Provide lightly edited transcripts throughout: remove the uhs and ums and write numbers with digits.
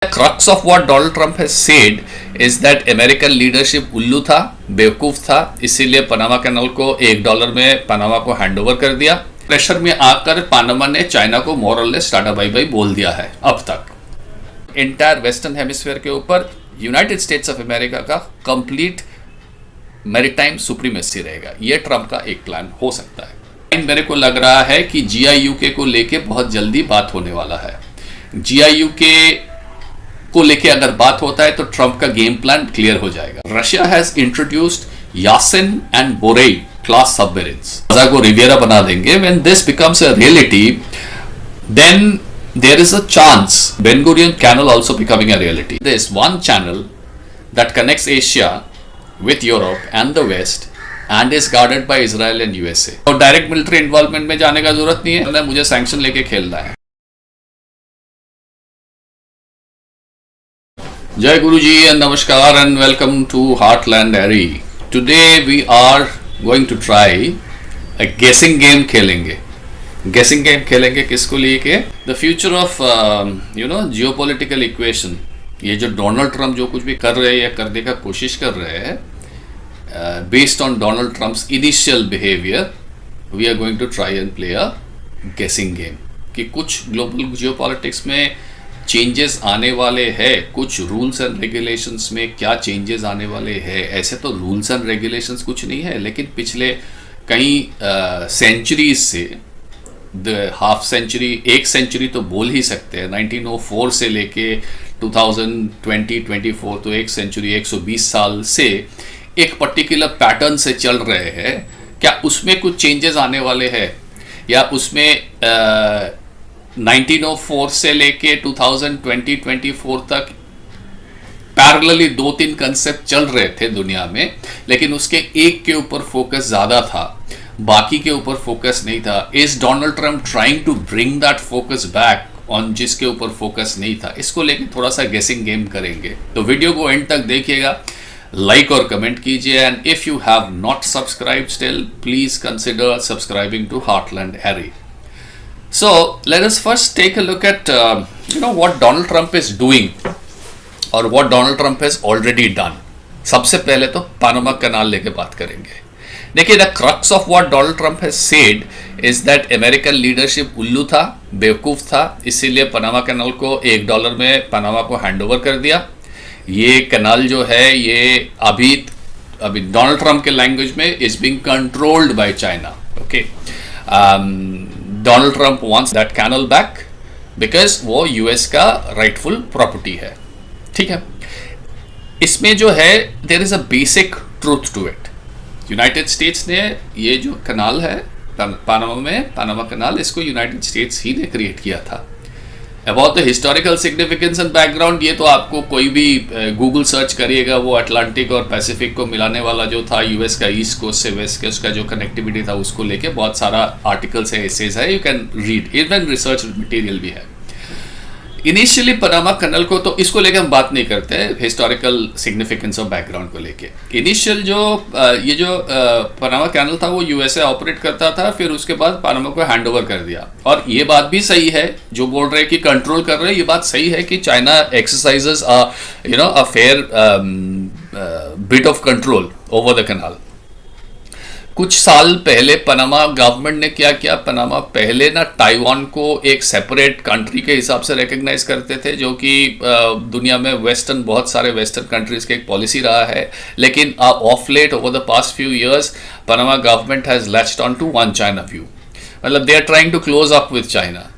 crux of what Donald Trump has said is that American leadership उल्लू था, बेवकूफ था, इसीलिए पनामा कैनाल को $1 में पनामा को हैंडओवर कर दिया। प्रेशर में आकर पनामा ने चाइना को मोरलेस टाटा बाय बाय बोल दिया है। अब तक इंटायर वेस्टर्न हेमिस्फीयर के ऊपर यूनाइटेड स्टेट्स ऑफ अमेरिका का कंप्लीट मैरीटाइम सुप्रीमेसी रहेगा। यह ट्रम्प का एक प्लान हो सकता है। मेरे को लग रहा है कि GIUK को लेके बहुत जल्दी बात होने वाला है। GIUK को लेके अगर बात होता है तो ट्रम्प का गेम प्लान क्लियर हो जाएगा। Russia has introduced Yasen and Borei class submarines. Gaza को रिवियरा बना देंगे। When this becomes a reality then there is a chance Ben Gurion Canal also becoming a reality. There is one channel that connects Asia with Europe and the West and is guarded by Israel and USA. और direct military involvement में जाने का जरूरत नहीं है, मुझे sanction लेके खेलना है। Jai Guruji and Namaskar and welcome to Heartland Airy. Today we are going to try a guessing game खेलेंगे। Guessing game खेलेंगे किसको लेके? The future of geopolitical equation। ये जो डोनाल्ड ट्रम्प जो कुछ भी कर रहे हैं या करने का कोशिश कर रहे हैं, based on Donald Trump's initial behavior, we are going to try and play a guessing game कि कुछ ग्लोबल जियोपॉलिटिक्स में चेंजेस आने वाले हैं, कुछ रूल्स एंड रेगुलेशंस में क्या चेंजेस आने वाले हैं। ऐसे तो रूल्स एंड रेगुलेशंस कुछ नहीं है, लेकिन पिछले कई सेंचुरीज से हाफ सेंचुरी, एक सेंचुरी तो बोल ही सकते हैं, 1904 से लेके 2020-24 तो एक सेंचुरी, 120 साल से एक पर्टिकुलर पैटर्न से चल रहे हैं। क्या उसमें कुछ चेंजेस आने वाले हैं या उसमें 1904 से लेके 2020-24 तक पैरेलली 2-3 कंसेप्ट चल रहे थे दुनिया में, लेकिन उसके एक के ऊपर फोकस ज्यादा था, बाकी के ऊपर फोकस नहीं था। Is Donald Trump trying to bring that focus back on जिसके ऊपर फोकस नहीं था? इसको लेके थोड़ा सा गेसिंग गेम करेंगे, तो वीडियो को एंड तक देखिएगा, लाइक और कमेंट कीजिए, and if you have not subscribe still please consider subscribing to Heartland एरी। So let us first take a look at what Donald Trump is doing or what Donald Trump has already done. सबसे पहले तो Panama canal लेके बात करेंगे। देखिए, the crux of what Donald Trump has said is that American leadership उल्लू था, बेवकूफ था, इसीलिए पनामा कैनाल को $1 में पनामा को हैंडओवर कर दिया। ये कैनाल जो है ये अभी डोनाल्ड ट्रम्प के लैंग्वेज में is being controlled by China. Okay, Donald Trump wants that canal back because वो यूएस का राइटफुल प्रॉपर्टी है। ठीक है, इसमें जो है there is a basic truth to it. United States ने ये जो कैनाल है पनामा कैनाल, इसको यूनाइटेड स्टेट्स ही ने क्रिएट किया था। About the historical significance and background, ये तो आपको कोई भी गूगल सर्च करिएगा, वो अटलांटिक और पैसिफिक को मिलाने वाला जो था, यूएस का ईस्ट कोस्ट से वेस्ट कोस्ट का जो कनेक्टिविटी था, उसको लेके बहुत सारा आर्टिकल्स है, एसेज है, you can read, even research material भी है। इनिशियली पनामा कैनाल को, तो इसको लेके हम बात नहीं करते हिस्टोरिकल सिग्निफिकेंस और बैकग्राउंड को लेके। इनिशियल ये जो पनामा कैनाल था वो यूएसए ऑपरेट करता था, फिर उसके बाद पनामा को हैंडओवर कर दिया। और ये बात भी सही है, जो बोल रहे हैं कि कंट्रोल कर रहे हैं, ये बात सही है कि China exercises a fair bit of control over the canal. कुछ साल पहले पनामा गवर्नमेंट ने क्या किया, पनामा पहले ना ताइवान को एक सेपरेट कंट्री के हिसाब से रिकग्नाइज करते थे, जो कि दुनिया में बहुत सारे वेस्टर्न कंट्रीज की एक पॉलिसी रहा है। लेकिन of late over the past few years Panama government has latched on to one China view, मतलब they are trying to close up with China.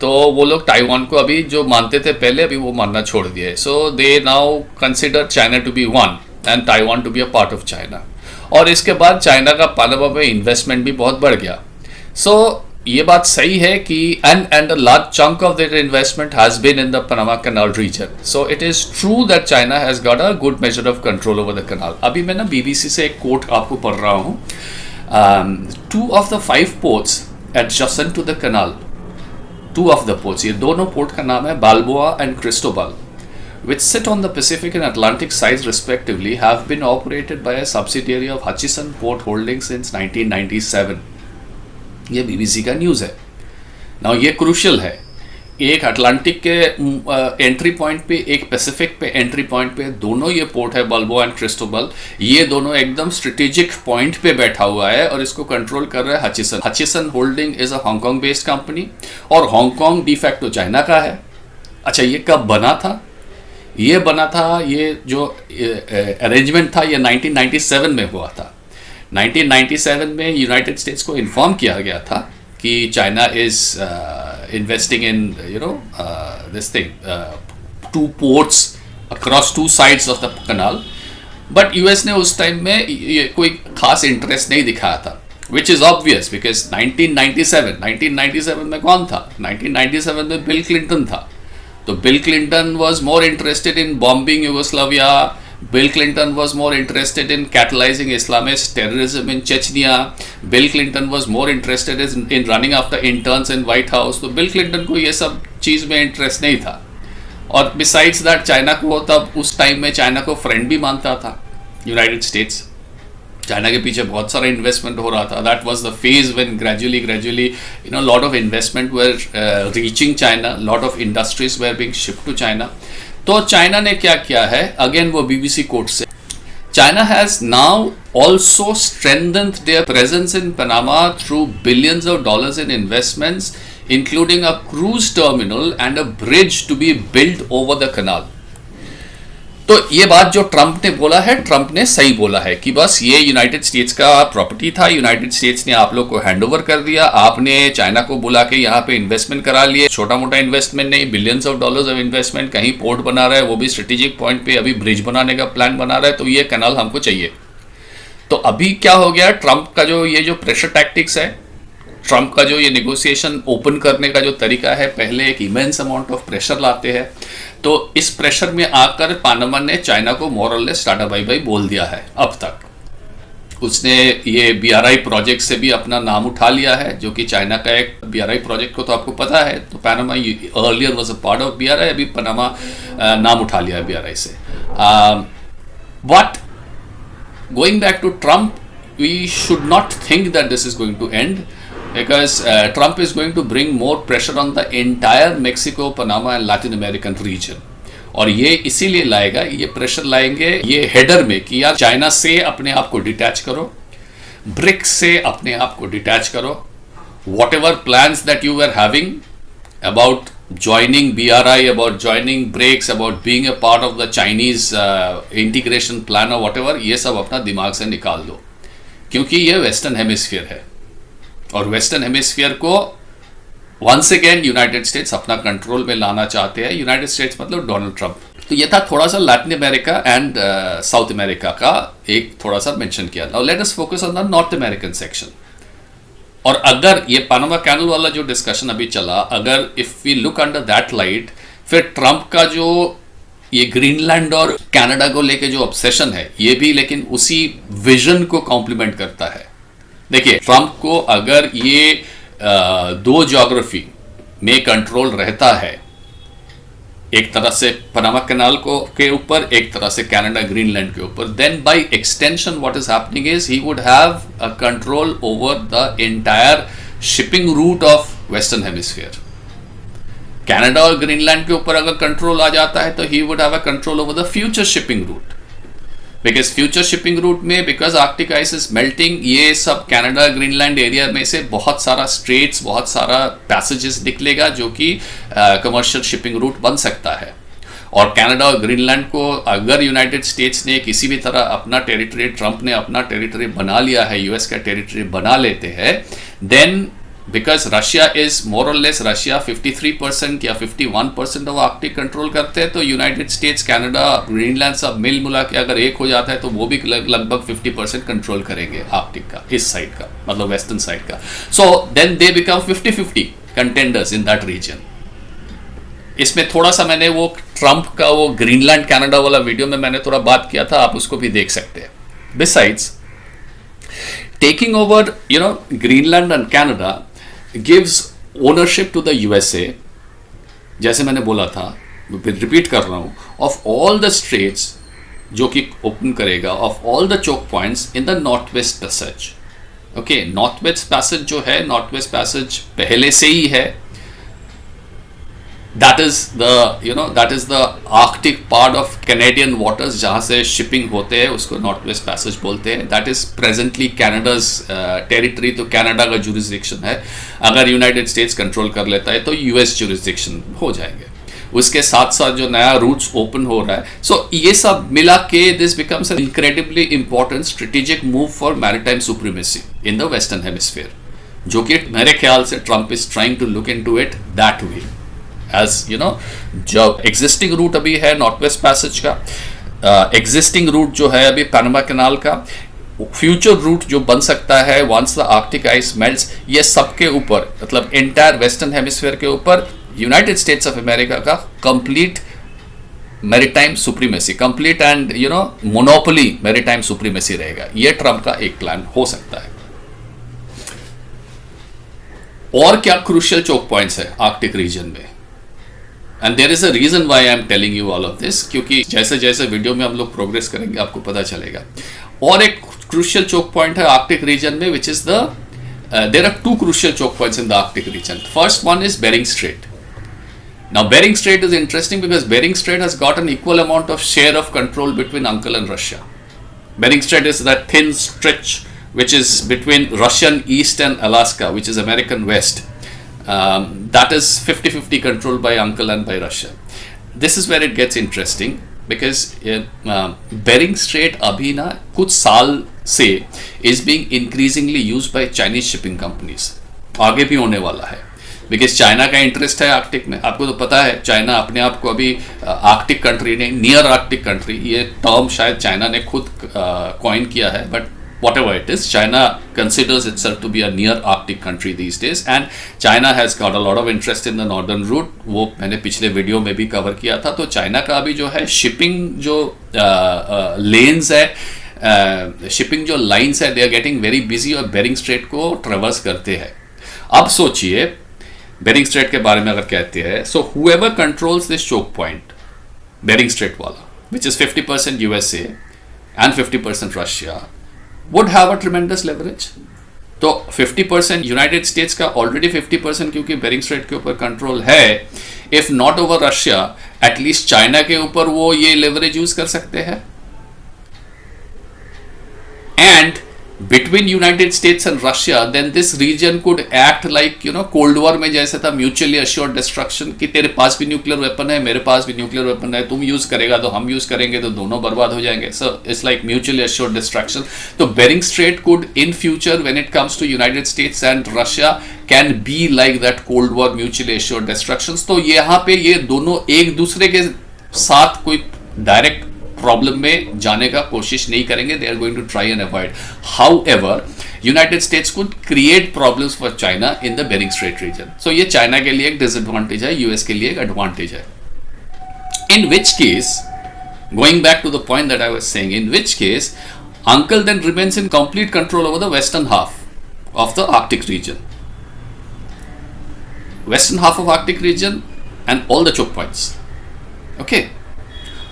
तो वो लोग ताइवान को अभी जो मानते थे पहले, अभी वो मानना छोड़ दिए। So they now consider China to be one and Taiwan to be a part of China. और इसके बाद चाइना का पनामा में इन्वेस्टमेंट भी बहुत बढ़ गया। सो ये बात सही है कि and a large chunk of that investment has been in the Panama canal region. So it is true that China has got a good measure of control over the canal. अभी मैं ना BBC से एक coat आपको पढ़ रहा हूँ। 2 of the 5 ports adjacent to the canal, 2 of the ports, ये दोनों पोर्ट का नाम है Balboa and Cristobal, which sit on the Pacific and Atlantic sides respectively, have been operated by a subsidiary of Hutchison Port Holdings since 1997. ये BBC का news है। Now ये crucial है। एक अटलांटिक के एंट्री पॉइंट पे, एक पैसिफिक पे एंट्री पॉइंट पे, दोनों ये पोर्ट है बल्बो एंड क्रिस्टोबल, ये दोनों एकदम स्ट्रेटेजिक पॉइंट पे बैठा हुआ है और इसको कंट्रोल कर रहा है Hutchison. Hutchison holding is a Hong Kong based company और हांगकांग डिफैक्टो चाइना का है। अच्छा, ये कब बना था? ये बना था, ये जो अरेंजमेंट था ये 1997 में हुआ था। 1997 में यूनाइटेड स्टेट्स को इन्फॉर्म किया गया था कि China is investing in this thing, 2 ports across 2 sides of the kanal, but US ने उस टाइम में ये कोई खास इंटरेस्ट नहीं दिखाया था, विच इज ऑब्वियस बिकॉज 1997 में कौन था? 1997 में बिल क्लिंटन था। तो bill Clinton was more interested in bombing Yugoslavia, bill Clinton was more interested in catalyzing Islamist terrorism in Chechnya, bill Clinton was more interested in running after interns in White House। तो bill Clinton को ये सब चीज़ में interest नहीं था। और besides that China को तब उस टाइम में चाइना को फ्रेंड भी मानता था यूनाइटेड स्टेट्स। चाइना के पीछे बहुत सारा इन्वेस्टमेंट हो रहा था। That was the phase when gradually you know lot of investment were reaching China, lot of industries were being shift to China. तो चाइना ने क्या किया है, अगेन वो बीबीसी कोर्ट से, China has now also strengthened their presence in Panama through billions of dollars in investments including a cruise terminal and a bridge to be build over the canal. तो ये बात जो Trump ने बोला है, Trump ने सही बोला है कि बस ये यूनाइटेड स्टेट्स का प्रॉपर्टी था, यूनाइटेड स्टेट्स ने आप लोग को हैंडओवर कर दिया, आपने चाइना को बुला के यहाँ पे इन्वेस्टमेंट करा लिए, छोटा मोटा इन्वेस्टमेंट नहीं, billions of dollars of investment, कहीं पोर्ट बना रहा है वो भी स्ट्रेटेजिक पॉइंट पे, अभी ब्रिज बनाने का प्लान बना रहा है, तो ये कैनाल हमको चाहिए। तो अभी क्या हो गया, ट्रंप का जो ये जो प्रेशर टैक्टिक्स है, ट्रंप का जो ये नेगोशिएशन ओपन करने का जो तरीका है, पहले एक इमेंस अमाउंट ऑफ प्रेशर लाते हैं, तो इस प्रेशर में आकर पानामा ने चाइना को मोरलेस टाटा बाय बाय बोल दिया है। अब तक उसने ये बीआरआई प्रोजेक्ट से भी अपना नाम उठा लिया है, जो कि चाइना का एक बीआरआई प्रोजेक्ट को तो आपको पता है, तो Panama earlier was a part of BRI, अभी पनामा नाम उठा लिया है बीआरआई से। But going back to Trump, we should not think that this is going to end, because Trump is going to bring more pressure on the entire Mexico, Panama and Latin American region। और ये इसीलिए लाएगा, ये pressure लाएंगे ये header में कि यार चाइना से अपने आप को डिटैच करो, ब्रिक्स से अपने आप को डिटैच करो, whatever plans that you are having about joining BRI, about joining BRICS, about being a part of the Chinese integration plan or whatever, ये सब अपना दिमाग से निकाल दो, क्योंकि ये वेस्टर्न हेमिस्फीयर है और वेस्टर्न हेमिस्फीयर को वंस अगेन यूनाइटेड स्टेट्स अपना कंट्रोल में लाना चाहते हैं। यूनाइटेड स्टेट्स मतलब डोनाल्ड ट्रंप। तो ये था थोड़ा सा Latin America and south America का एक थोड़ा सा मेंशन किया। Now let us focus on the north American section. और अगर ये पानामा कैनल वाला जो डिस्कशन अभी चला, अगर if we look under that light, फिर ट्रंप का जो ये ग्रीनलैंड और कनाडा को लेके जो ऑब्सेशन है, ये भी लेकिन उसी विजन को कॉम्प्लीमेंट करता है। देखिए, ट्रंप को अगर ये दो ज्योग्राफी में कंट्रोल रहता है, एक तरह से पनामा कैनाल को के ऊपर, एक तरह से कनाडा ग्रीनलैंड के ऊपर, then by extension what is happening is he would have a control over the entire shipping route of western hemisphere. Canada और ग्रीनलैंड के ऊपर अगर कंट्रोल आ जाता है तो he would have a control over the future shipping route, because future shipping route में because Arctic ice is melting, ये सब कनाडा ग्रीनलैंड एरिया में से बहुत सारा स्ट्रेट्स, बहुत सारा पैसेजेस निकलेगा जो कि कमर्शियल शिपिंग रूट बन सकता है। और कनाडा और ग्रीनलैंड को अगर यूनाइटेड स्टेट्स ने किसी भी तरह अपना टेरिटरी, ट्रंप ने अपना टेरिटरी बना लिया है, यूएस का टेरिटरी बना लेते हैं, then because Russia is more or less, Russia 53% या 51% ऑफ आर्कटिक कंट्रोल करते हैं, तो यूनाइटेड स्टेट्स, कनाडा, ग्रीनलैंड सब मिल मिला के अगर एक हो जाता है तो वो भी लगभग 50% कंट्रोल करेंगे आर्कटिक का, इस साइड का, मतलब वेस्टर्न साइड का। So then they become 50-50 contenders in that region. इसमें थोड़ा सा मैंने वो ट्रंप का वो ग्रीनलैंड कनाडा वाला वीडियो में मैंने थोड़ा बात किया था, आप उसको भी देख सकते हैं। Besides taking over, Greenland and Canada gives ownership to the USA, जैसे मैंने बोला था, रिपीट कर रहा हूँ, of all the straits जो कि ओपन करेगा, of all the choke points in the Northwest Passage। Okay, Northwest Passage जो है, Northwest Passage पहले से ही है, that is the Arctic part of Canadian waters, जहां से शिपिंग होते हैं, उसको नॉर्थ वेस्ट पैसेज बोलते हैं. That is presently Canada's territory, तो कनाडा का जुरिस्डिक्शन है. अगर यूनाइटेड स्टेट्स कंट्रोल कर लेता है तो यूएस जुरिस्डिक्शन हो जाएंगे. उसके साथ साथ जो नया रूट्स ओपन हो रहा है, सो ये सब मिला के this becomes an incredibly important strategic move for maritime supremacy in the western hemisphere, जो कि मेरे ख्याल से Trump is trying to look into it that way. As you know, जो एग्जिस्टिंग रूट अभी है नॉर्थ वेस्ट पैसेज का, existing route जो है अभी पैनामा कैनाल का, फ्यूचर रूट जो बन सकता है once the Arctic ice melts, ये सबके ऊपर, मतलब एंटायर वेस्टर्न हेमिस्फीयर के ऊपर यूनाइटेड स्टेट्स ऑफ अमेरिका का complete maritime supremacy, complete and monopoly maritime supremacy रहेगा. ये ट्रंप का एक प्लान हो सकता है. और क्या क्रूशियल चोक पॉइंट्स है आर्कटिक रीजन में, and there is a reason why I am telling you all of this, क्योंकि जैसे जैसे वीडियो में हम लोग प्रोग्रेस करेंगे आपको पता चलेगा. और एक क्रूशियल चोक पॉइंट है आर्कटिक रीजन में, विच is the there are two crucial choke points in the Arctic region. First one is Bering Strait. Now Bering Strait is interesting because Bering Strait has got an equal amount of share of control between Uncle and Russia. Bering Strait is that thin stretch which is between Russian east and Alaska, which is American west. That is 50-50 controlled by Uncle and by Russia. This is where it gets interesting because Bering Strait अभी ना कुछ साल से is being increasingly used by Chinese shipping companies. आगे भी होने वाला है बिकॉज चाइना का इंटरेस्ट है आर्कटिक में. आपको तो पता है चाइना अपने आप को अभी आर्कटिक कंट्री नहीं, नियर आर्कटिक कंट्री, ये टर्म शायद चाइना ने खुद कॉइन किया है, but whatever it is, China considers itself to be a near Arctic country these days, and China has got a lot of interest in the northern route. वो मैंने पिछले video में भी कवर किया था. तो चाइना का अभी जो है शिपिंग जो लेन्स है, शिपिंग जो लाइन्स है, they are getting very busy और बेरिंग स्ट्रेट को ट्रेवर्स करते हैं. अब सोचिए बेरिंग स्ट्रेट के बारे में अगर कहते हैं, so however controls this choke point, Bering Strait वाला, which is 50% USA and 50% Russia, would have a tremendous leverage. तो 50% यूनाइटेड स्टेट्स का ऑलरेडी 50% क्योंकि बेरिंग स्ट्रेट के ऊपर कंट्रोल है, if not over Russia, at least China के ऊपर वो ये लेवरेज यूज कर सकते हैं. And between United States and Russia, then this region could act like Cold War में जैसे था mutually assured destruction, कि तेरे पास भी न्यूक्लियर वेपन है, मेरे पास भी न्यूक्लियर वेपन है, तुम यूज करेगा तो हम यूज करेंगे, तो दोनों बर्बाद हो जाएंगे. So it's like mutually assured destruction. तो Bering Strait could in future when it comes to United States and Russia can be like that Cold War mutually assured destructions. तो यहाँ पे ये दोनों एक दूसरे के साथ कोई डायरेक्ट प्रॉब्लम में जाने का कोशिश नहीं करेंगे. They are going to try and avoid. However United States could create problems for China in the Bering Strait region. So ये चाइना के लिए एक डिसएडवांटेज है, यूएस के लिए एक एडवांटेज है. In which case, going back to the point that I was saying, in which case uncle then remains in complete control over the western half of the Arctic region, western half of Arctic region and all the choke points. Okay,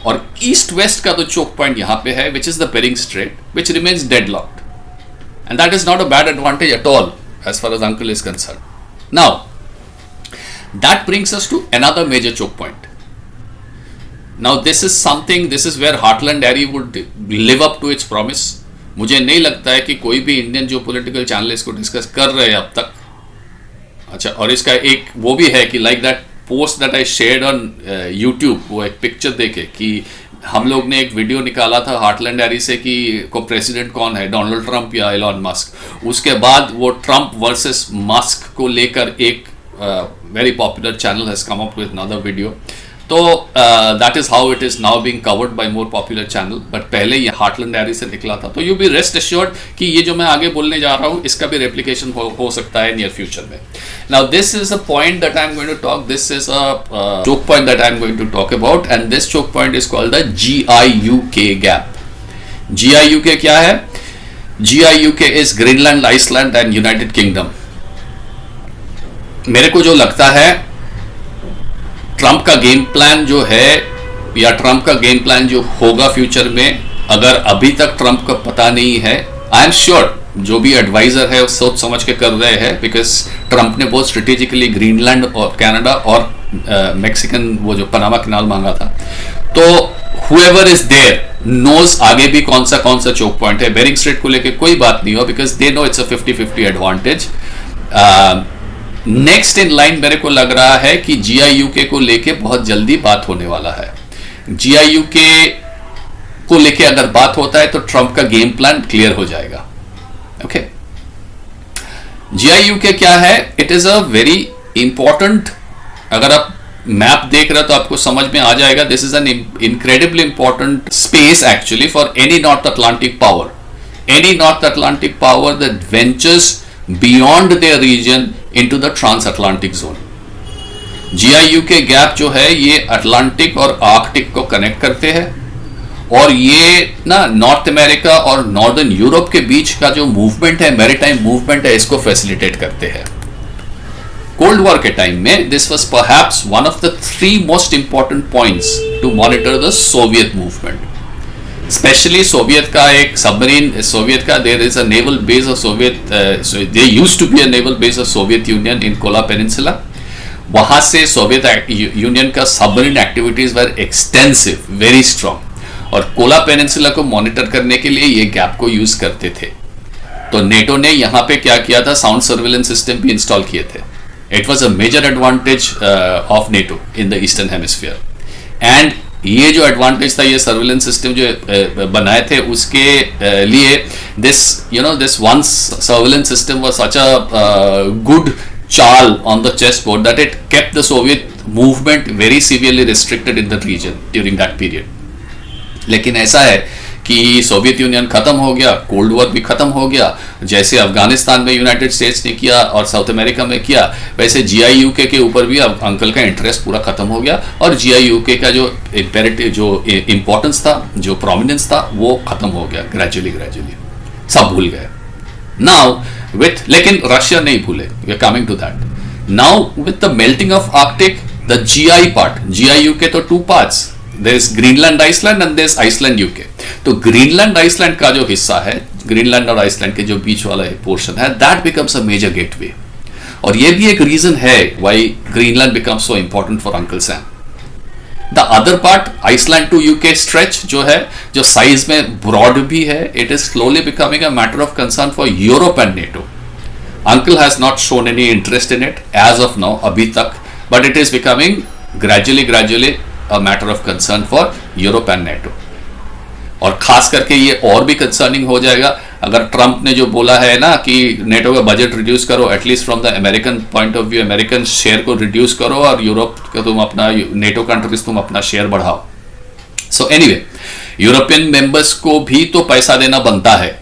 और east west का तो choke point यहां पे है, which is the Bering Strait, which remains deadlocked, and that is not a bad advantage at all as far as uncle is concern. Now that brings us to another major choke point. Now this is something, this is where Heartland Diary would live up to its promise. मुझे नहीं लगता है कि कोई भी Indian जो political channel इसको discuss कर रहे हैं अब तक. अच्छा, और इसका एक वो भी है कि like that post that I shared on YouTube, वो एक पिक्चर देखे कि हम लोग ने एक वीडियो निकाला था हार्टलैंड डायरी से कि को प्रेसिडेंट कौन है, डोनाल्ड ट्रंप या एलॉन मस्क. उसके बाद वो ट्रंप वर्सेस मस्क को लेकर एक very popular channel has come up with another video. तो that is how it is now being covered by more popular channel, but पहले ये हार्टलैंड डायरी से निकला था. तो यू बी रेस्ट एश्योर्ड कि ये जो मैं आगे बोलने जा रहा हूँ इसका भी रेप्लिकेशन हो सकता है नियर फ्यूचर में. Now this is a point that I am going to talk, this is a choke point that I am going to talk about, and this choke point is called the GIUK gap. GIUK क्या है? GIUK is Greenland, Iceland and United Kingdom. मेरे को जो लगता है Trump का game plan जो है, या ट्रंप का गेम प्लान जो होगा फ्यूचर में, अगर अभी तक ट्रंप का पता नहीं है, आई एम श्योर जो भी एडवाइजर है वो सोच समझ के कर रहे हैं, बिकॉज ट्रंप ने बहुत स्ट्रेटेजिकली ग्रीनलैंड और कनाडा और मैक्सिकन वो जो पनामा कैनाल मांगा था। तो whoever is there knows आगे भी कौन सा चोक पॉइंट है। बेरिंग स्ट्रेट को लेके कोई बात नहीं हो, because they know it's a 50-50 advantage. Next in line मेरे को लग रहा है कि GIUK को लेके बहुत जल्दी बात होने वाला है। GIUK को लेके अगर बात होता है तो ट्रंप का गेम प्लान क्लियर हो जाएगा। ओके, GIUK क्या है? It is a very important, अगर आप मैप देख रहे हो तो आपको समझ में आ जाएगा, this is an incredibly important space actually for any North Atlantic power that ventures beyond there region into the transatlantic zone. GIUK gap जो है ये अटलांटिक और आर्कटिक को कनेक्ट करते हैं, और ये ना नॉर्थ अमेरिका और नॉर्दर्न यूरोप के बीच का जो मूवमेंट है, मैरीटाइम मूवमेंट है, इसको फैसिलिटेट करते हैं। कोल्ड वॉर के टाइम में this was perhaps one of the 3 most important points to monitor the Soviet movement. Specially Soviet का एक सबमरीन, सोवियत का there is a naval base of Soviet, they used to be a naval base of Soviet Union in Kola Peninsula. वहां से Soviet Union का submarine activities were extensive, very strong, और Kola Peninsula को monitor करने के लिए ये gap को यूज करते थे। तो नेटो ने यहां पे क्या किया था, साउंड सर्विलेंस सिस्टम भी इंस्टॉल किए थे। It was a major advantage of NATO in the eastern hemisphere. And ये जो एडवांटेज था, ये सर्विलेंस सिस्टम जो बनाए थे उसके लिए this one surveillance system was such a good चाल on the chessboard that it kept the Soviet movement very severely restricted in the region during that period. लेकिन ऐसा है कि सोवियत यूनियन खत्म हो गया, कोल्ड वॉर भी खत्म हो गया। जैसे अफगानिस्तान में यूनाइटेड स्टेट्स ने किया और साउथ अमेरिका में किया, वैसे GIUK के ऊपर भी अब अंकल का इंटरेस्ट पूरा खत्म हो गया, और GIUK का जो इंपॉर्टेंस था, जो प्रोमिनेंस था, वो खत्म हो गया ग्रेजुअली। सब भूल गए। नाउ लेकिन रशिया नहीं भूले, we are coming to that. Now with the melting of Arctic, the GI part, GIUK तो 2 parts, there is Greenland Iceland and there is Iceland UK। तो ग्रीनलैंड आइसलैंड का जो हिस्सा है, ग्रीनलैंड और आइसलैंड के जो बीच वाला पोर्शन है, that becomes a major gateway. और ये भी एक रीजन है why Greenland becomes so important for Uncle Sam. The other part, Iceland to UK stretch जो है, जो साइज में ब्रॉड भी है, it is slowly becoming a matter of concern for Europe and NATO. Uncle has not shown any interest in it as of now, अभी तक, but it is becoming gradually a matter of concern for Europe and NATO। और खास करके ये और भी concerning हो जाएगा अगर ट्रंप ने जो बोला है ना कि नेटो का बजट रिड्यूस करो, at least from the American point of view, American share को रिड्यूस करो, और यूरोप का तुम अपना, नेटो कंट्रीज तुम अपना शेयर बढ़ाओ। सो एनीवे, यूरोपियन मेंबर्स को भी तो पैसा देना बनता है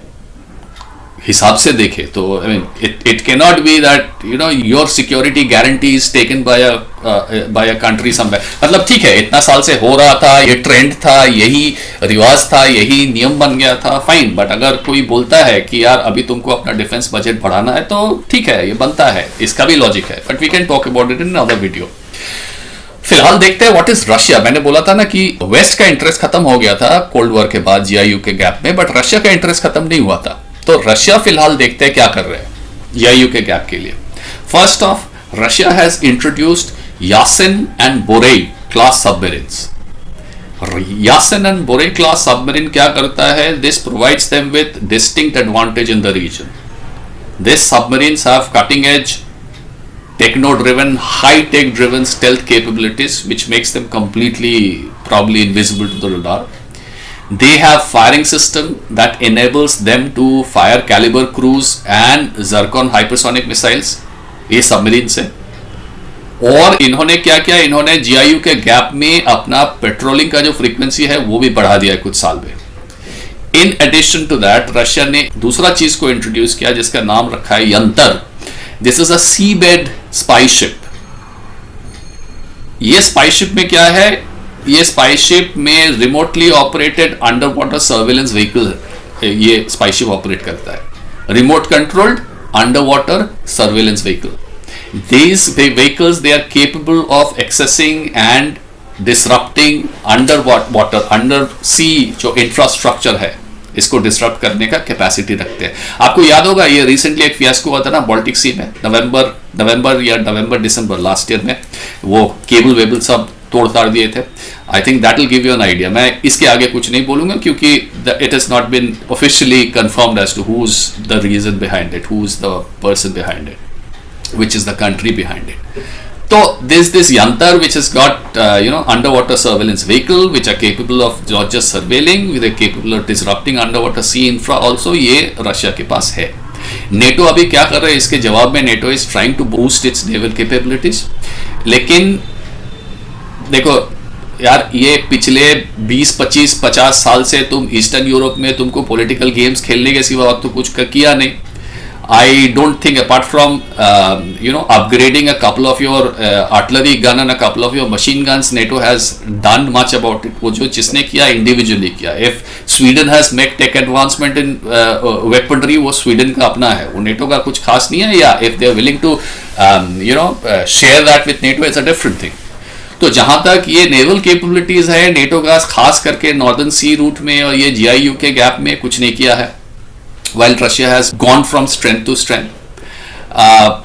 हिसाब से देखे तो। I mean it can not be that your security guarantee is taken by a country somewhere. मतलब ठीक है, इतना साल से हो रहा था, ये ट्रेंड था, यही रिवाज था, यही नियम बन गया था, फाइन। बट अगर कोई बोलता है कि यार अभी तुमको अपना डिफेंस बजट बढ़ाना है, तो ठीक है, ये बनता है, इसका भी लॉजिक है, but we can talk about it in other video. फिलहाल देखते हैं व्हाट इज रशिया। मैंने बोला था ना कि वेस्ट का इंटरेस्ट खत्म हो गया था कोल्ड वॉर के बाद GIUK गैप में, बट रशिया का इंटरेस्ट खत्म नहीं हुआ था। तो रशिया फिलहाल देखते हैं क्या कर रहे हैं GIUK गैप के लिए। First off, Russia has introduced Yasen and Borei class submarines. Yasen and Borei class submarine क्या करता है? This provides them with distinct advantage in the region. This submarines have cutting edge techno-driven, high-tech driven stealth capabilities which makes them completely probably invisible to the radar. They have firing system that enables them to fire Caliber cruise and Zircon hypersonic missiles ये submarine से। और इन्होंने क्या किया, इन्होंने GIUK gap में अपना patrolling का जो फ्रीक्वेंसी है वो भी बढ़ा दिया है कुछ साल में। In addition to that, Russia ने दूसरा चीज को इंट्रोड्यूस किया जिसका नाम रखा है Yantar. This is a sea bed spy ship. ये स्पाई शिप में क्या है? ये स्पाई शिप में remotely operated under water surveillance vehicle ये स्पाई शिप ऑपरेट करता है। Remote controlled under water surveillance vehicle. These vehicles, they are capable of accessing and disrupting under water, under sea जो infrastructure है इसको disrupt करने का capacity रखते हैं। आपको याद होगा ये रिसेंटली एक फियास्को हुआ था ना बाल्टिक सी में, नवंबर दिसंबर लास्ट ईयर में, वो केबल वेबल सब तोड़ ताड़ दिए थे। I think that will give you an idea. मैं इसके आगे कुछ नहीं बोलूंगा क्योंकि it is not been officially confirmed as to who is the reason behind it, who is the person behind it, which is the country behind it. So there's this Yantar which has got underwater surveillance vehicle which are capable of not just surveilling, they're capable of disrupting underwater sea infra also, ये Russia के पास है। NATO अभी क्या कर रहे हैं इसके जवाब में, NATO is trying to boost its naval capabilities. लेकिन देखो यार, ये पिछले 20-25-50 साल से तुम ईस्टर्न यूरोप में तुमको पॉलिटिकल गेम्स खेलने के सिवा तो कुछ किया नहीं। I don't think apart from upgrading a couple of your artillery gun and a couple of your machine guns, NATO has done much about it. वो जो जिसने किया इंडिविजुअली किया। If Sweden has made tech advancement in weaponry, वो Sweden का अपना है, वो NATO का कुछ खास नहीं है। या if they are willing to share that with NATO, it's a different thing. तो जहां तक ये नेवल कैपेबिलिटीज है NATO का, खास करके नॉर्दर्न सी रूट में और ये GIU के गैप में कुछ नहीं किया है, while Russia has gone from strength to strength.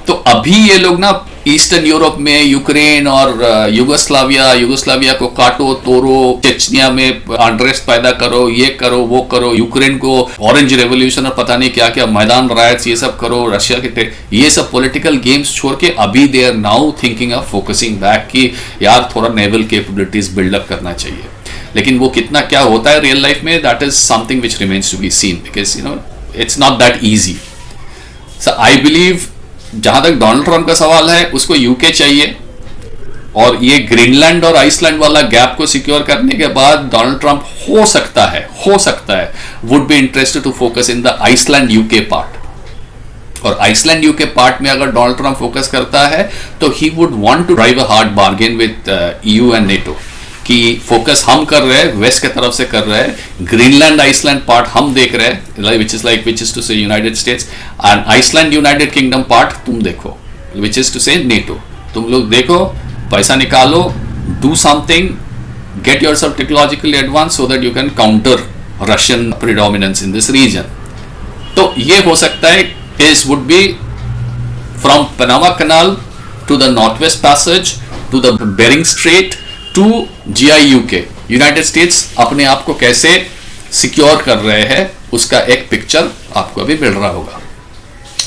तो अभी ये लोग ना ईस्टर्न यूरोप में यूक्रेन और यूगोस्लाविया को काटो तोड़ो, चेचनिया में अनरेस्ट पैदा करो, ये करो वो करो, यूक्रेन को ऑरेंज रेवोल्यूशन और पता नहीं क्या क्या मैदान रायट्स ये सब करो, रशिया के ये सब पॉलिटिकल गेम्स छोड़ के अभी they are now thinking of focusing back कि यार थोड़ा नेवल कैपेबिलिटीज बिल्डअप करना चाहिए। लेकिन वो कितना क्या होता है रियल लाइफ में, that is something which remains to be seen, because it's not that easy. So I believe जहां तक डोनाल्ड ट्रंप का सवाल है, उसको यूके चाहिए और ये ग्रीनलैंड और आइसलैंड वाला गैप को सिक्योर करने के बाद डोनाल्ड ट्रंप हो सकता है would be interested to focus in the Iceland UK part. और आइसलैंड यूके पार्ट में अगर डोनाल्ड ट्रंप फोकस करता है तो he would want to drive a hard bargain with EU and NATO कि फोकस हम कर रहे हैं, वेस्ट की तरफ से कर रहे हैं, ग्रीनलैंड आइसलैंड पार्ट हम देख रहे हैं, which is to say United States, and Iceland United Kingdom part तुम देखो, which is to say NATO. तुम लोग देखो, पैसा निकालो, do something, get yourself technologically advance so that you can counter Russian predominance in this region. तो ये हो सकता है case would be from Panama Canal to the North waste Passage to the Bering Strait to GIUK, United States अपने आप को कैसे secure कर रहे हैं उसका एक पिक्चर आपको अभी मिल रहा होगा।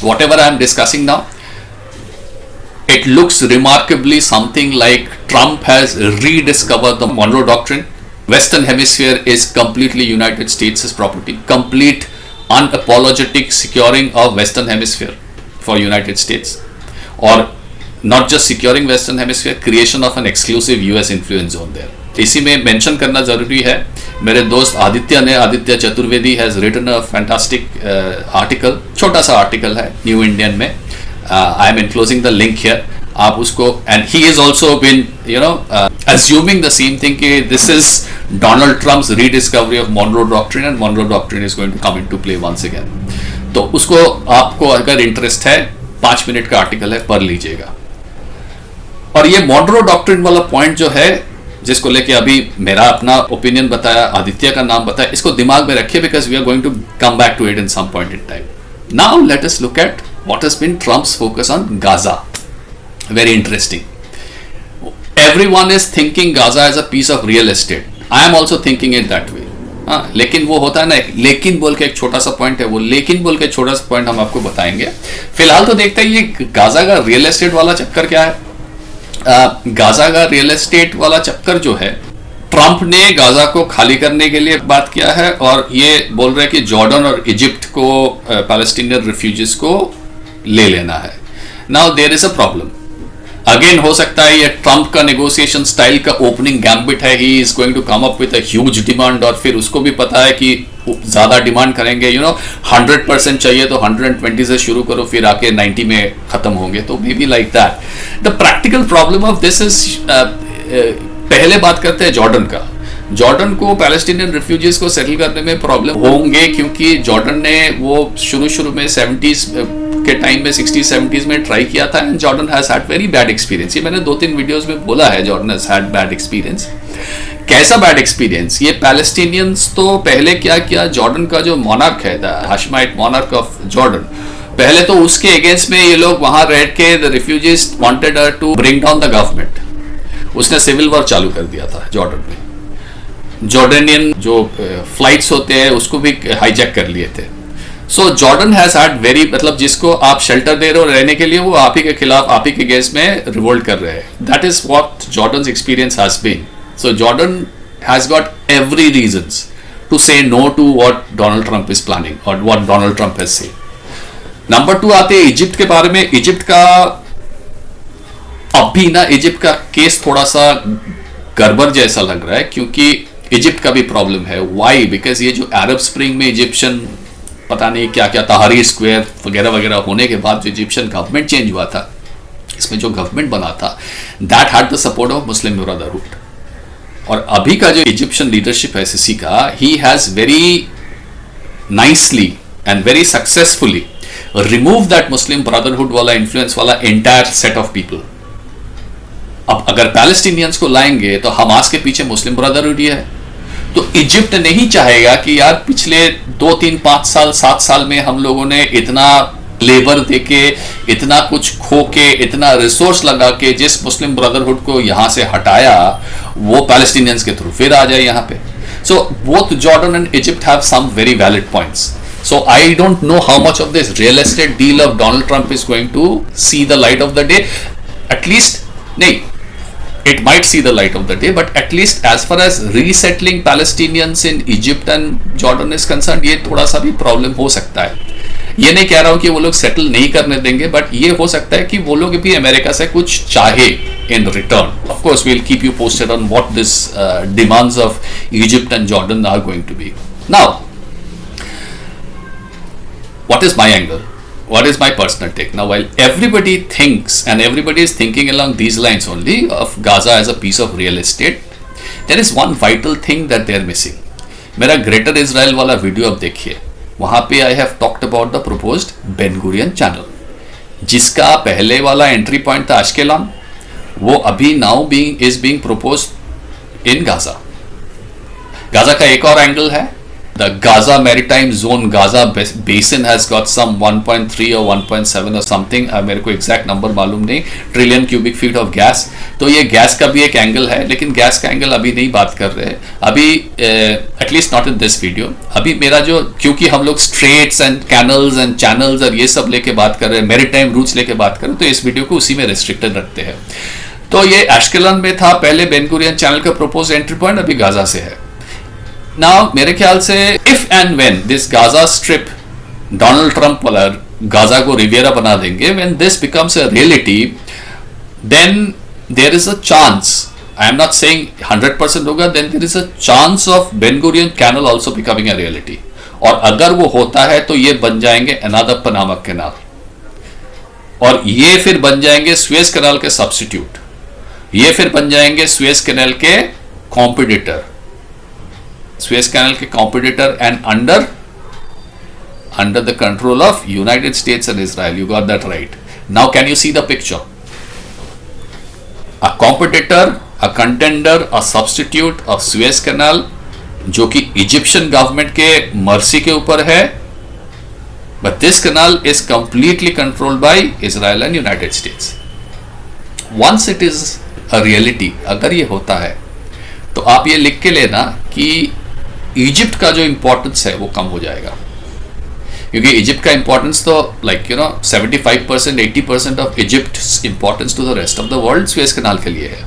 What ever I am discussing now, it looks remarkably something like Trump has rediscovered the Monroe doctrine. Western hemisphere is completely United states property, complete unapologetic securing of western hemisphere for United states, और not just securing western hemisphere, creation of an exclusive US influence zone there. इसी में mention करना जरूरी है, मेरे दोस्त Aditya Chaturvedi has written a fantastic article, छोटा सा आर्टिकल है न्यू इंडियन में, I am enclosing the link here, आप उसको, and he is also been assuming the same thing कि this is Donald Trump's rediscovery of Monroe Doctrine and Monroe Doctrine is going to come into play once again. तो उसको आपको अगर interest है, 5 minute का article है, पढ़ लीजिएगा। और ये मॉनरो डॉक्ट्रिन वाला पॉइंट जो है, जिसको लेके अभी मेरा अपना ओपिनियन बताया, आदित्य का नाम बताया, इसको दिमाग में रखिए, because we are going to come back to it in some point in time. Now let us look at what has been Trump's focus on Gaza. Very interesting. Everyone is thinking Gaza as a piece of real estate, I am also thinking it that way. हाँ, लेकिन वो होता है ना, लेकिन बोल के एक छोटा सा पॉइंट है, वो लेकिन बोल के छोटा सा पॉइंट हम आपको बताएंगे। फिलहाल तो देखते हैं ये गाजा का रियल एस्टेट वाला चक्कर क्या है। गाजा का रियल एस्टेट वाला चक्कर जो है, ट्रंप ने गाजा को खाली करने के लिए बात किया है और ये बोल रहे हैं कि जॉर्डन और इजिप्ट को पैलेस्टीनियन रिफ्यूजीज को ले लेना है। Now there is a problem again, हो सकता है ये ट्रंप का नेगोशिएशन स्टाइल का ओपनिंग गैम्बिट है, he is going to come up with a huge demand, और फिर उसको भी पता है कि ज्यादा डिमांड करेंगे, 100% चाहिए तो 120 से शुरू करो, फिर आके 90 में खत्म होंगे, तो may be like that. The practical problem of this is, पहले बात करते हैं जॉर्डन का। जॉर्डन को पैलेस्टीनियन रिफ्यूजीज को सेटल करने में प्रॉब्लम होंगे, क्योंकि जॉर्डन ने वो शुरू में 70s के टाइम में 60s-70s में ट्राई किया था, and Jordan has had very bad experience. ये मैंने 2-3 वीडियोस में बोला है, Jordan has had bad experience कैसा बैड एक्सपीरियंस? ये पैलेस्टीनियंस तो पहले क्या किया, जॉर्डन का जो मोनार्क है, द हाशिमाइट मोनार्क ऑफ जॉर्डन, पहले तो उसके अगेंस्ट में ये लोग वहां रह के the refugees wanted to bring down the government. उसने सिविल वॉर चालू कर दिया था जॉर्डन में। जॉर्डनियन जो फ्लाइट्स होते हैं उसको भी हाईजैक कर लिए थे। सो जॉर्डन हैज हैड वेरी, मतलब जिसको आप शेल्टर दे रहे हो रहने के लिए, वो आप ही के खिलाफ, आप ही के अगेंस्ट में रिवोल्ट कर रहे हैं। That is what Jordan's experience has been. So Jordan has got every reasons to say no to what Donald Trump is planning or what Donald Trump has said. Number 2 आते हैं Egypt के बारे में। Egypt का अब भी ना, Egypt का केस थोड़ा सा गड़बड़ जैसा लग रहा है, क्योंकि इजिप्ट का भी प्रॉब्लम है। वाई? बिकॉज ये जो अरब स्प्रिंग में इजिप्शियन पता नहीं क्या क्या तहरीर स्क्वायर वगैरह वगैरह होने के बाद जो इजिप्शियन गवर्नमेंट चेंज हुआ था, इसमें जो गवर्नमेंट बना था, that had the support of Muslim brotherhood. और अभी का जो इजिप्शियन लीडरशिप है सीसी का, he has very nicely and very successfully remove that Muslim brotherhood वाला इन्फ्लुएंस वाला एंटायर सेट ऑफ पीपल। अब अगर पैलेस्टीनियंस को लाएंगे तो हमास के पीछे मुस्लिम ब्रदरहुड ही है। तो इजिप्ट नहीं चाहेगा कि यार पिछले 2, 3, 5 साल, 7 साल में हम लोगों ने इतना लेबर देके, इतना कुछ खो के, इतना रिसोर्स लगा के जिस मुस्लिम ब्रदरहुड को यहां से हटाया, वो पैलेस्टीनियंस के थ्रू फिर आ जाए यहां पे। So both Jordan and Egypt have some very valid points. So I don't know how much of this real estate deal of Donald Trump is going to see the light of the day. At least, नहीं, it might see the light of the day, but at least as far as resettling Palestinians in Egypt and Jordan is concerned, ये थोड़ा सा भी problem हो सकता है। ये नहीं कह रहा हूं कि वो लोग सेटल नहीं करने देंगे, बट ये हो सकता है कि वो लोग भी अमेरिका से कुछ चाहे in return. Of course we'll keep you posted on what this demands of Egypt and Jordan are going to be. Now, what is my angle? What is my personal take? Now, while everybody thinks and everybody is thinking along these lines only of Gaza as a piece of real estate, there is one vital thing that they are missing. मेरा greater Israel वाला video आप देखिए, वहां पे I have talked about the proposed Ben Gurion channel, जिसका पहले वाला entry point था अश्केलॉन, वो अभी now is being proposed in Gaza. Gaza का एक और एंगल है, the Gaza maritime zone, Gaza basin has got some 1.3 or 1.7 or something, मेरे को एग्जैक्ट नंबर मालूम नहीं, trillion cubic feet of gas. तो ये गैस का भी एक एंगल है, लेकिन गैस का एंगल अभी नहीं बात कर रहे हैं, अभी at least not in this video. अभी मेरा जो, क्योंकि हम लोग straits and canals and channels और ये सब लेके बात कर रहे हैं, मैरीटाइम रूट्स लेके बात कर रहे हैं, तो इस वीडियो को उसी में रिस्ट्रिक्टेड रखते हैं। तो ये एश्केलॉन में था पहले बेन गुरियन चैनल का प्रपोज एंट्री पॉइंट, अभी गाजा से है। नाउ मेरे ख्याल से if and when this Gaza Strip, Donald Trump वाला गाजा को रिवियरा बना देंगे, when this becomes a reality, then there is a chance, I am not saying 100% होगा, then there is a chance of Ben Gurion Canal also becoming a reality. और अगर वो होता है तो ये बन जाएंगे अनदर पनामा कैनाल, और ये फिर बन जाएंगे सुएज कैनाल के सब्स्टिट्यूट, ये फिर बन जाएंगे सुएज कैनाल के कॉम्पिटिटर, Suez Canal के competitor and under the control of United States and Israel. You got that right. Now can you see the picture? A competitor, a contender, a substitute of Suez Canal, जो कि Egyptian government के mercy के ऊपर है, but this canal is completely controlled by Israel and United States. Once it is a reality, अगर ये होता है, तो आप ये लिख के लेना कि इजिप्ट का जो इंपॉर्टेंस है वो कम हो जाएगा, क्योंकि इजिप्ट का इंपॉर्टेंस तो 75%, 80% of Egypt importance to the rest of the world Suez Canal के लिए है।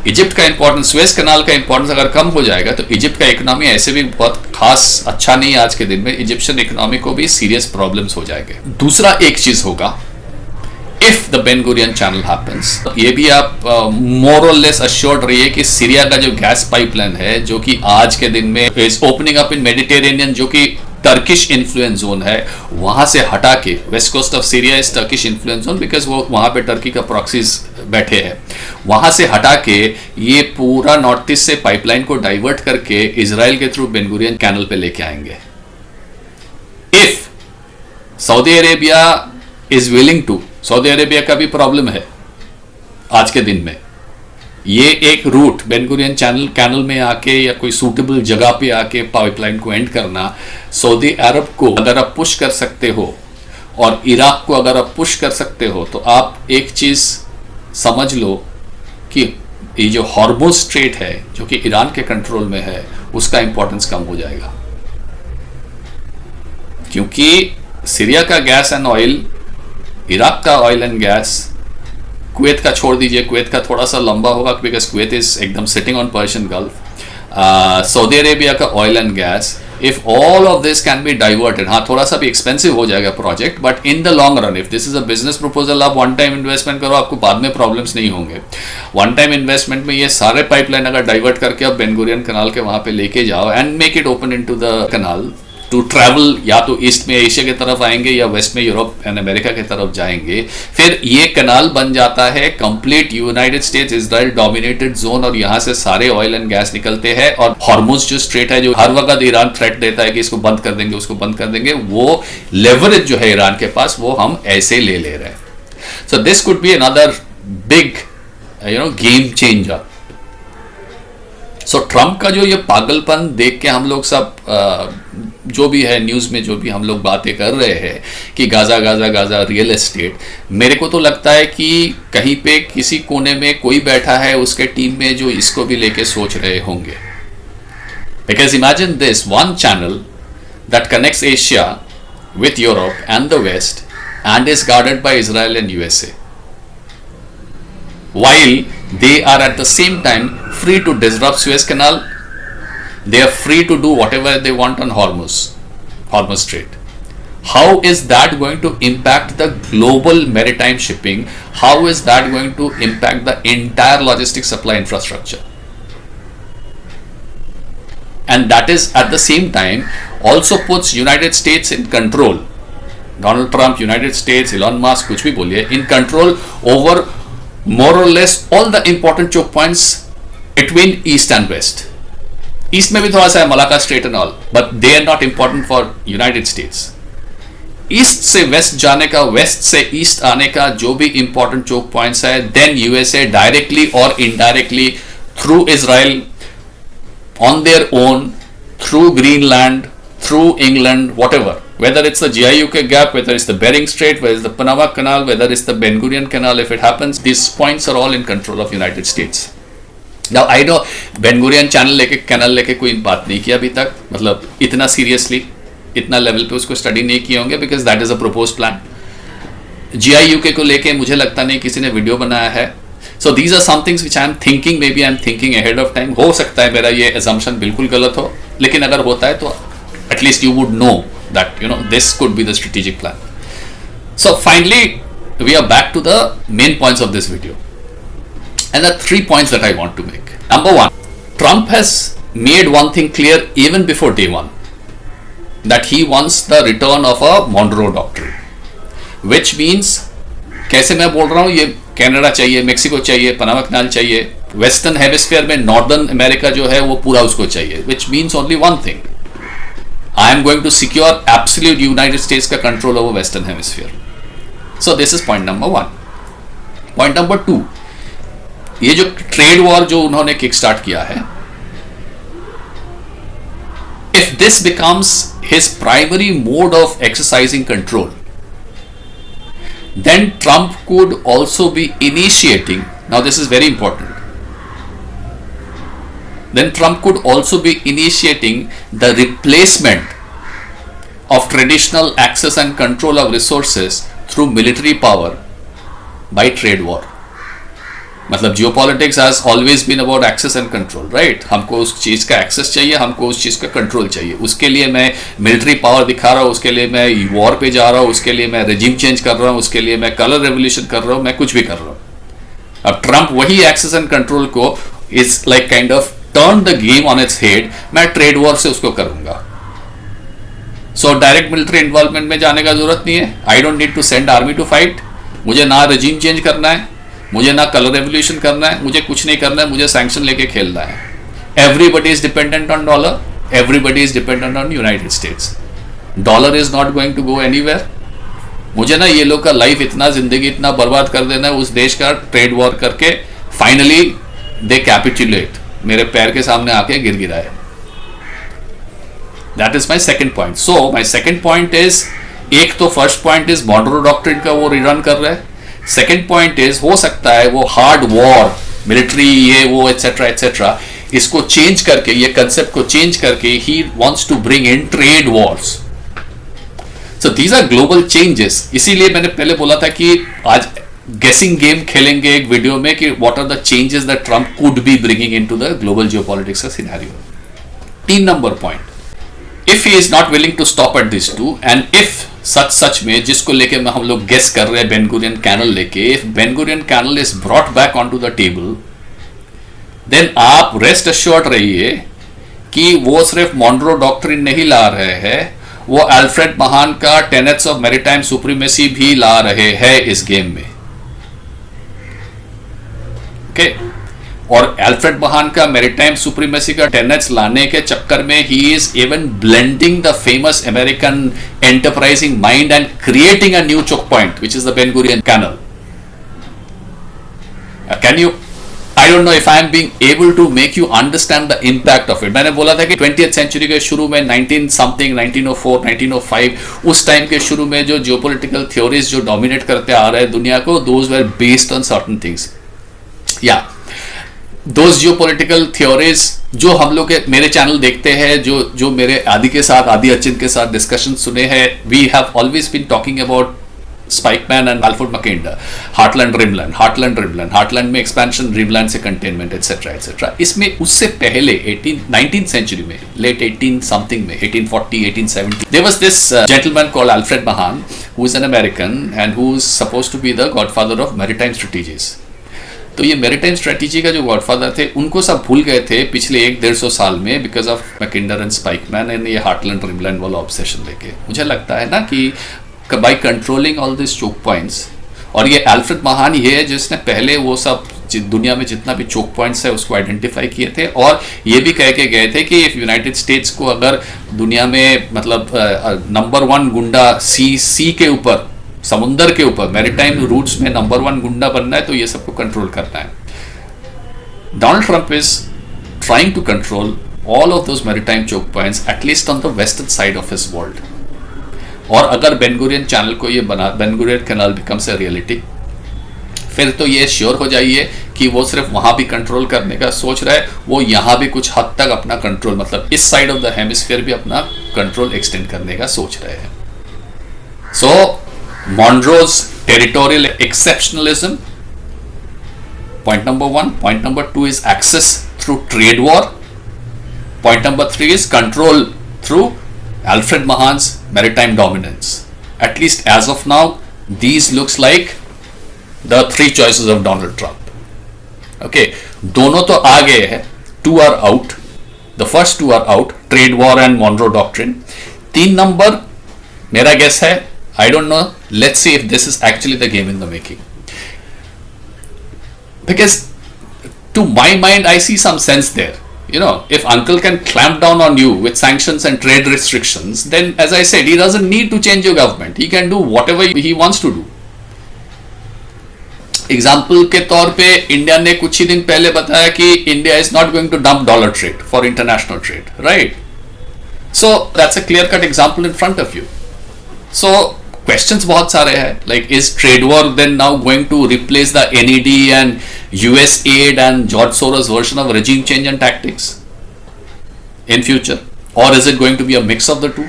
इजिप्ट का इंपॉर्टेंस, सुएज कैनाल का इंपॉर्टेंस अगर कम हो जाएगा तो इजिप्ट का इकोनॉमी ऐसे भी बहुत खास अच्छा नहीं है आज के दिन में, इजिप्शियन इकोनॉमी को भी सीरियस प्रॉब्लम्स हो जाएंगे। दूसरा एक चीज होगा, if the Ben Gurion channel happens, ये भी आप more or less assured रहिए कि सीरिया का जो गैस पाइपलाइन है, जो कि आज के दिन में is opening up in Mediterranean, जो कि टर्किश इन्फ्लुएंस जोन है, वहां से हटा के, west coast of Syria is Turkish influence zone because वो वहां पे टर्की का प्रॉक्सीज बैठे हैं, वहां से हटा के ये पूरा नॉर्थ ईस्ट से पाइपलाइन को डाइवर्ट करके इजराइल के थ्रू बेन गुरियन कैनल पे लेके आएंगे। If Saudi Arabia is willing to, Saudi Arabia का भी प्रॉब्लम है आज के दिन में, ये एक रूट बेन गुरियन कैनल में आके या कोई सूटेबल जगह पे आके पाइपलाइन को एंड करना, सऊदी अरब को अगर आप पुश कर सकते हो और इराक को अगर आप पुश कर सकते हो, तो आप एक चीज समझ लो कि ये जो हॉर्मुज स्ट्रेट है जो कि ईरान के कंट्रोल में है, उसका इंपॉर्टेंस कम हो जाएगा, क्योंकि सीरिया का गैस एंड ऑयल, इराक का ऑयल एंड गैस, कुवैत का छोड़ दीजिए, कुवैत का थोड़ा सा लंबा होगा बिकॉज कुवैत इज एकदम sitting on Persian Gulf, Saudi Arabia का oil and gas, if all of this can be diverted, हाँ थोड़ा सा भी एक्सपेंसिव हो जाएगा project, but in the long run if this is a business proposal, आप one time investment करो, आपको बाद में प्रॉब्लम्स नहीं होंगे। वन टाइम इन्वेस्टमेंट में ये सारे पाइपलाइन अगर डाइवर्ट करके आप बेन गुरियन कनाल के वहां पे लेके जाओ and make it open into the canal to travel, या तो ईस्ट में एशिया की तरफ आएंगे या वेस्ट में यूरोप एंड अमेरिका की तरफ जाएंगे, फिर ये कनाल बन जाता है complete United states Israel dominated zone, और यहाँ से सारे ऑयल एंड गैस निकलते हैं। और हॉर्मुज जो स्ट्रेट है, जो हर वक्त ईरान थ्रेट देता है कि इसको बंद कर देंगे, उसको बंद कर देंगे, वो लेवरेज जो है ईरान के पास, वो हम ऐसे ले रहे हैं। So this could be another big game changer. So Trump का जो ये पागलपन देख के हम लोग सब जो भी है न्यूज़ में, जो भी हम लोग बातें कर रहे हैं कि Gaza Gaza Gaza real estate, मेरे को तो लगता है कि कहीं पे किसी कोने में कोई बैठा है उसके टीम में जो इसको भी लेके सोच रहे होंगे। Because imagine this one channel that connects Asia with Europe and the West and is guarded by Israel and USA, while they are at the same time free to disrupt Suez Canal, they are free to do whatever they want on Hormuz Strait. How is that going to impact the global maritime shipping? How is that going to impact the entire logistic supply infrastructure? And that is at the same time also puts United States in control. Donald Trump, United States, Elon Musk, कुछ भी बोलिए, in control over more or less all the important choke points between east and west. East में भी थोड़ा सा है, Malacca Strait and all, but they are not important for United States. East से west जाने का, वेस्ट से east आने का जो भी इंपॉर्टेंट चोक पॉइंट्स है, देन यूएसए डायरेक्टली और indirectly through Israel on their own, through Greenland, through England, whatever, whether it's the GIUK gap, whether it's the Bering Strait, whether it's the Panama Canal, whether it's the Ben Gurion Canal, if it happens, these points are all in control of United States. Now I know Ben Gurion channel लेके, canal लेके कोई बात नहीं किया अभी तक, मतलब इतना सीरियसली, इतना लेवल पे उसको स्टडी नहीं किए होंगे, because that is a propose plan. GIUK को लेके मुझे लगता नहीं किसी ने वीडियो बनाया है। So these are some things which I am thinking, maybe I am thinking ahead of time. हो सकता है मेरा ये assumption बिल्कुल गलत हो, लेकिन अगर होता है तो at least you would know that this could be the strategic plan. So finally we are back to the main points of this video, and there are 3 points that I want to make. Number 1, Trump has made one thing clear even before day 1, that he wants the return of a Monroe Doctrine, which means, कैसे मैं बोल रहा हूं, ये Canada चाहिए, Mexico चाहिए, Panama canal चाहिए, western hemisphere में नॉर्दर्न अमेरिका जो है वो पूरा उसको चाहिए, which means only one thing, I am going to secure absolute United States का control over Western Hemisphere. So this is point number 1. Point number 2, ये जो ट्रेड वॉर जो उन्होंने किक स्टार्ट किया है, if this becomes his primary mode of exercising control, then Trump could also be initiating, now this is very important, then Trump could also be initiating the replacement of traditional access and control of resources through military power by trade war. मतलब geopolitics has always been about access and control, right? हमको उस चीज का access चाहिए, हमको उस चीज का कंट्रोल चाहिए, उसके लिए मैं मिलिट्री पावर दिखा रहा हूँ, उसके लिए मैं वॉर पे जा रहा हूँ, उसके लिए मैं रेजिम चेंज कर रहा हूँ, उसके लिए मैं कलर रेवोल्यूशन कर रहा हूँ, मैं कुछ भी कर रहा हूँ। अब ट्रंप वही एक्सेस एंड कंट्रोल को is like kind of turn the game on its head, मैं ट्रेड वॉर से उसको करूंगा। सो डायरेक्ट मिलिट्री इन्वॉल्वमेंट में जाने का जरूरत नहीं है। I don't need to send army to fight, मुझे ना रेजिम चेंज करना है, मुझे ना कलर रेवोल्यूशन करना है, मुझे कुछ नहीं करना है, मुझे सैंक्शन लेके खेलना है। Everybody is dependent on dollar, everybody is dependent on United States, dollar is not going to go anywhere. मुझे ना ये लोग का लाइफ इतना, जिंदगी इतना बर्बाद कर देना है उस देश का ट्रेड वॉर करके, फाइनली दे कैपिचुलेट, मेरे पैर के सामने आके गिर गिराए. That is my second point. So my second point is, एक तो first point is Monroe doctrine का वो रिरन कर रहा है. सेकेंड पॉइंट इज, हो सकता है वो हार्ड वॉर, मिलिट्री, ये वो एटसेट्रा एटसेट्रा, इसको चेंज करके, ये कंसेप्ट को चेंज करके he wants to bring in trade wars. So these are global changes. इसीलिए मैंने पहले बोला था कि आज गेसिंग गेम खेलेंगे एक वीडियो में कि what are the changes that Trump could be bringing into the global geopolitics का scenario. 3 number point, if he is not willing to stop at this too, and if सच में जिसको लेके हम लोग गेस कर रहे हैं बेन गुरियन कैनल लेके, if Ben Gurion canal is brought back on to the table, then आप रेस्ट अश्योर्ड रहिए कि वो सिर्फ मॉनरो डॉक्ट्रिन नहीं ला रहे हैं, वो अल्फ्रेड महान का टेनेट्स ऑफ मैरीटाइम सुप्रीमेसी भी ला रहे हैं इस गेम में. ओके और अल्फ्रेड महान का मैरीटाइम सुप्रीमेसी का टेनेट्स लाने के चक्कर में he is even blending the famous American enterprising mind and creating a new choke point which is the Ben Gurion Canal. Can you, I don't know if I am being able to make you understand the impact of it. मैंने बोला था कि 20th century के शुरू में 19 something 1904 1905 उस time के शुरू में जो जियोपॉलिटिकल थ्योरीज जो डोमिनेट करते आ रहे हैं दुनिया को, those were based on certain things. Yeah, those geopolitical theories जो हम लोग मेरे चैनल देखते हैं, जो मेरे आदि के साथ, आदि अचिंत के साथ डिस्कशन सुने हैं, we have always been talking about Spykman and Alfred मैकेंडर, heartland rimland, heartland में एक्सपेंशन, रिमलैंड से कंटेनमेंट एटसेट्रा एटसेट्रा. इसमें उससे पहले 19th सेंचुरी में, लेट 18 समथिंग में, 1840 1870, there was this gentleman called Alfred Mahan, who is an American and who is supposed to be the godfather of maritime strategies. तो ये maritime strategy का जो godfather थे, उनको सब भूल गए थे पिछले 100-150 साल में because of मैकेंडर and Spykman and ये हार्टलैंड रिमलैंड वाला ऑब्सेशन लेके. मुझे लगता है ना कि by controlling all these choke points, और ये अल्फ्रेड महान ये है जिसने पहले वो सब दुनिया में जितना भी चोक पॉइंट्स है उसको आइडेंटिफाई किए थे, और ये भी कह के गए थे कि इफ यूनाइटेड स्टेट्स को अगर दुनिया में मतलब नंबर 1 गुंडा सी के ऊपर, समुंदर के ऊपर, मैरीटाइम रूट्स में नंबर 1 गुंडा बनना है तो ये सबको कंट्रोल करना है. Donald Trump is trying to control all of those maritime choke points at least on the western side of his world. और अगर बेन गुरियन चैनल को ये बना, Ben Gurion Canal becomes a reality, फिर तो ये श्योर हो जाइए कि वो सिर्फ वहां भी कंट्रोल करने का सोच रहा है, वो यहां भी कुछ हद तक अपना कंट्रोल, मतलब इस साइड ऑफ द हेमिस्फीयर भी अपना कंट्रोल एक्सटेंड करने का सोच रहे हैं. So Monroe's territorial exceptionalism, point number 1. Point number 2 is access through trade war. Point number 3 is control through Alfred Mahan's maritime dominance. At least as of now, these looks like the 3 choices of Donald Trump. Okay, दोनों तो आ गए हैं, 2 are out. The first 2 are out, trade war and Monroe Doctrine. 3 number मेरा guess है, I don't know. Let's see if this is actually the game in the making. Because to my mind, I see some sense there. You know, if uncle can clamp down on you with sanctions and trade restrictions, then as I said, he doesn't need to change your government. He can do whatever he wants to do. Example के तौर पे India ने कुछ ही दिन पहले बताया कि India is not going to dump dollar trade for international trade, right? So that's a clear cut example in front of you. So questions बहुत सारे हैं, like is trade war then now going to replace the NED and US aid and George Soros version of regime change and tactics in future, or is it going to be a mix of the two?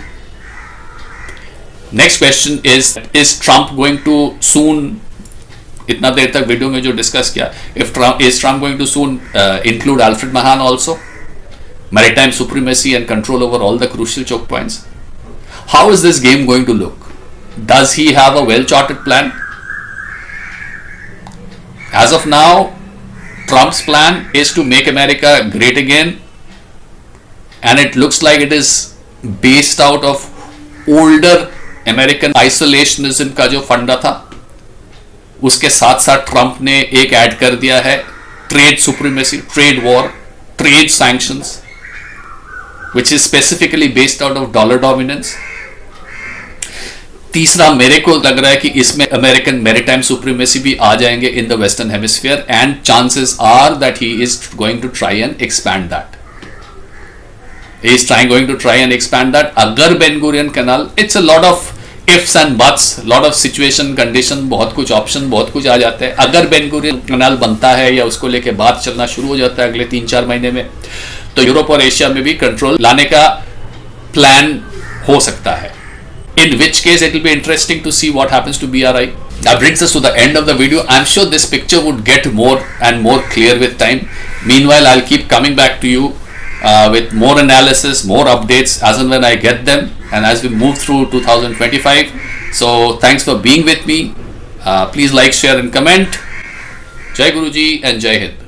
Next question is Trump going to soon, इतना देर तक video में जो discuss किया, is Trump going to soon include Alfred Mahan also, maritime supremacy and control over all the crucial choke points? How is this game going to look? Does he have a well charted plan? As of now, Trump's plan is to make America great again, and it looks like it is based out of older American isolationism का जो फंडा था, उसके साथ साथ Trump ने एक add कर दिया है trade supremacy, trade war, trade sanctions, which is specifically based out of dollar dominance. तीसरा मेरे को लग रहा है कि इसमें अमेरिकन मैरीटाइम सुप्रीमेसी भी आ जाएंगे in the western hemisphere, and chances are that he is going to try and expand that. He is going to try and expand that. अगर Ben Gurion Canal, it's a lot of ifs and buts, lot of situation, condition, बहुत कुछ option, बहुत कुछ आ जाते हैं. अगर Ben Gurion canal बनता है या उसको लेके बात चलना शुरू हो जाता है अगले 3-4 महीने में, तो यूरोप और एशिया में भी कंट्रोल लाने का प्लान हो सकता है. In which case it will be interesting to see what happens to BRI. That brings us to the end of the video. I'm sure this picture would get more and more clear with time. Meanwhile, I'll keep coming back to you with more analysis, more updates as and when I get them, and as we move through 2025. So thanks for being with me. Please like, share and comment. Jai Guruji and Jai Hind.